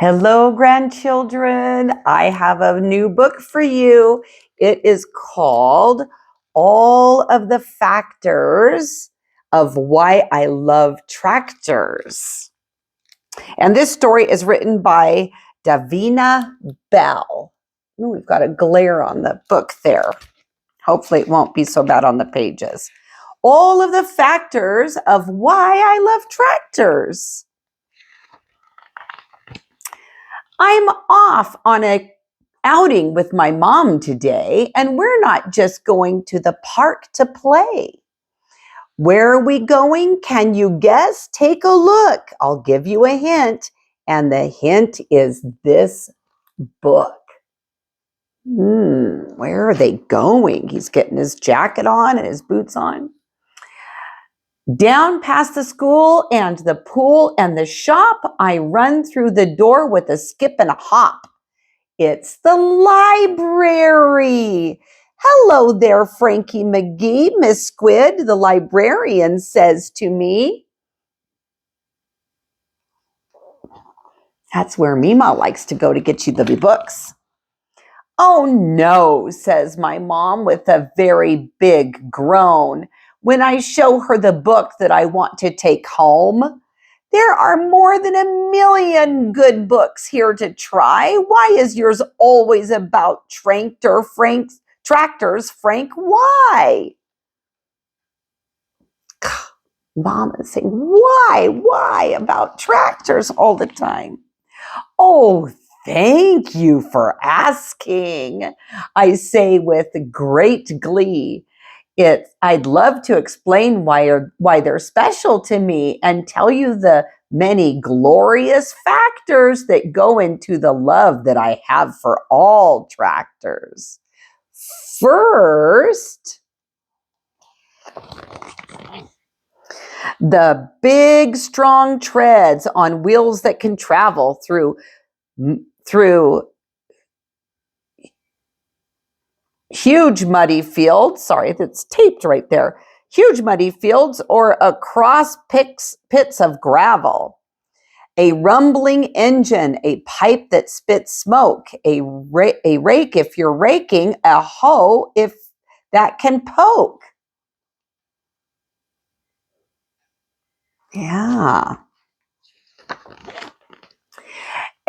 Hello, grandchildren. I have a new book for you. It is called All of the Factors of Why I Love Tractors. And this story is written by Davina Bell. Ooh, we've got a glare on the book there. Hopefully it won't be so bad on the pages. All of the factors of why I love tractors. I'm off on a outing with my mom today, and we're not just going to the park to play. Where are we going? Can you guess? Take a look. I'll give you a hint, and the hint is this book. Where are they going? He's getting his jacket on and his boots on. Down past the school and the pool and the shop, I run through the door with a skip and a hop. It's the library. Hello there, Frankie McGee, Miss Squid, the librarian says to me. That's where Mema likes to go to get you the books. Oh no, says my mom with a very big groan when I show her the book that I want to take home. There are more than 1,000,000 good books here to try. Why is yours always about tractors, Frank? Why? Mom is saying, why about tractors all the time? Oh, thank you for asking, I say with great glee. I'd love to explain why they're special to me and tell you the many glorious factors that go into the love that I have for all tractors. First, the big, strong treads on wheels that can travel through huge muddy fields. Sorry, that's taped right there. Huge muddy fields or across pits of gravel. A rumbling engine, a pipe that spits smoke, a rake if you're raking, a hoe if that can poke. Yeah.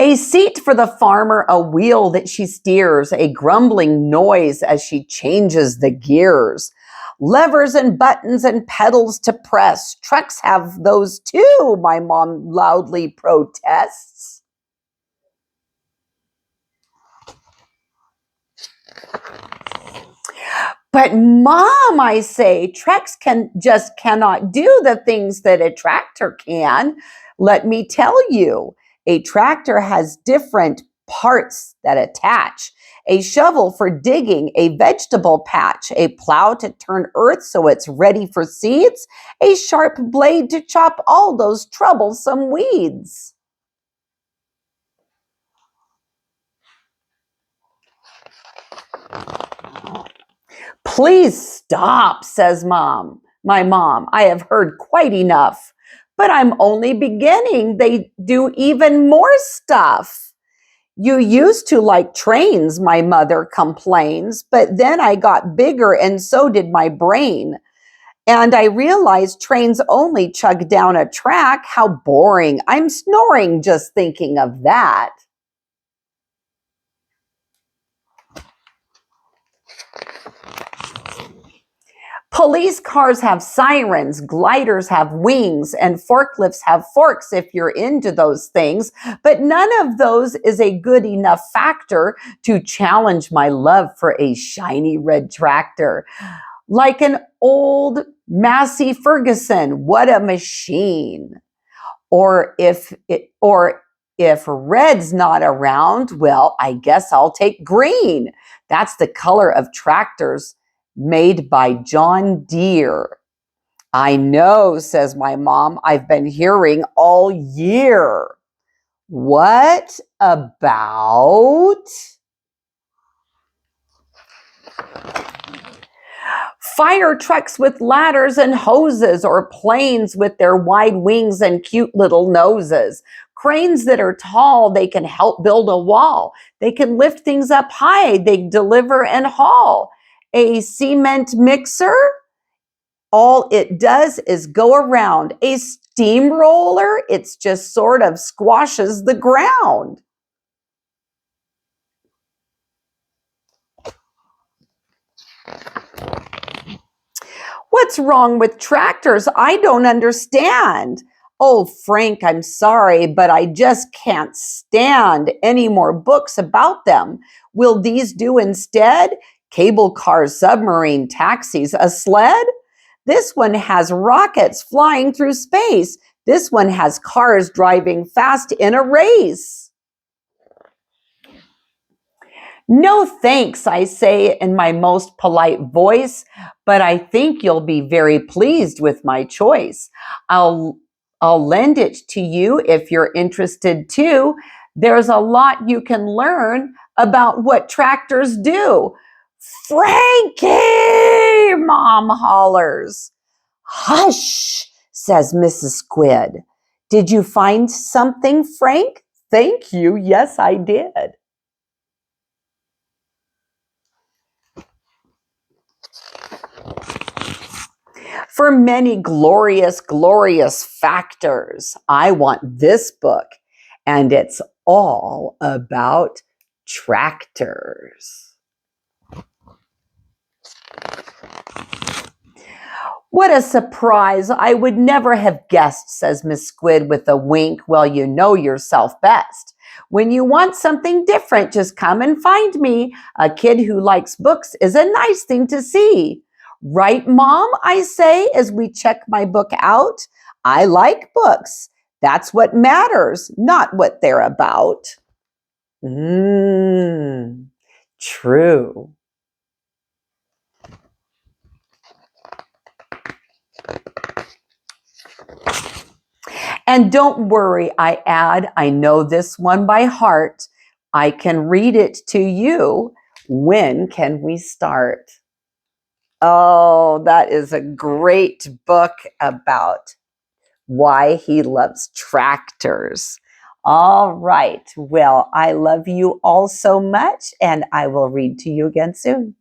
A seat for the farmer, a wheel that she steers, a grumbling noise as she changes the gears. Levers and buttons and pedals to press. Trucks have those too, my mom loudly protests. But Mom, I say, trucks cannot do the things that a tractor can. Let me tell you, a tractor has different parts that attach. A shovel for digging, a vegetable patch, a plow to turn earth so it's ready for seeds, a sharp blade to chop all those troublesome weeds. Please stop, says Mom. My mom, I have heard quite enough. But I'm only beginning. They do even more stuff. You used to like trains, my mother complains, but then I got bigger and so did my brain. And I realized trains only chug down a track. How boring. I'm snoring just thinking of that. Police cars have sirens, gliders have wings, and forklifts have forks if you're into those things. But none of those is a good enough factor to challenge my love for a shiny red tractor. Like an old Massey Ferguson, what a machine. Or if red's not around, well, I guess I'll take green. That's the color of tractors made by John Deere. I know, says my mom, I've been hearing all year. What about? Fire trucks with ladders and hoses, or planes with their wide wings and cute little noses. Cranes that are tall, they can help build a wall. They can lift things up high, they deliver and haul. A cement mixer, all it does is go around. A steamroller, it's just sort of squashes the ground. What's wrong with tractors? I don't understand. Oh, Frank, I'm sorry, but I just can't stand any more books about them. Will these do instead? Cable cars, submarine, taxis, a sled? This one has rockets flying through space. This one has cars driving fast in a race. No thanks, I say in my most polite voice, but I think you'll be very pleased with my choice. I'll lend it to you if you're interested too. There's a lot you can learn about what tractors do. Frankie, Mom hollers. Hush, says Mrs. Squid. Did you find something, Frank? Thank you. Yes, I did. For many glorious, glorious factors, I want this book, and it's all about tractors. What a surprise. I would never have guessed, says Miss Squid with a wink. Well, you know yourself best. When you want something different, just come and find me. A kid who likes books is a nice thing to see. Right, Mom, I say as we check my book out. I like books. That's what matters, not what they're about. True. And don't worry, I add, I know this one by heart. I can read it to you. When can we start? Oh, that is a great book about why he loves tractors. All right. Well, I love you all so much, and I will read to you again soon.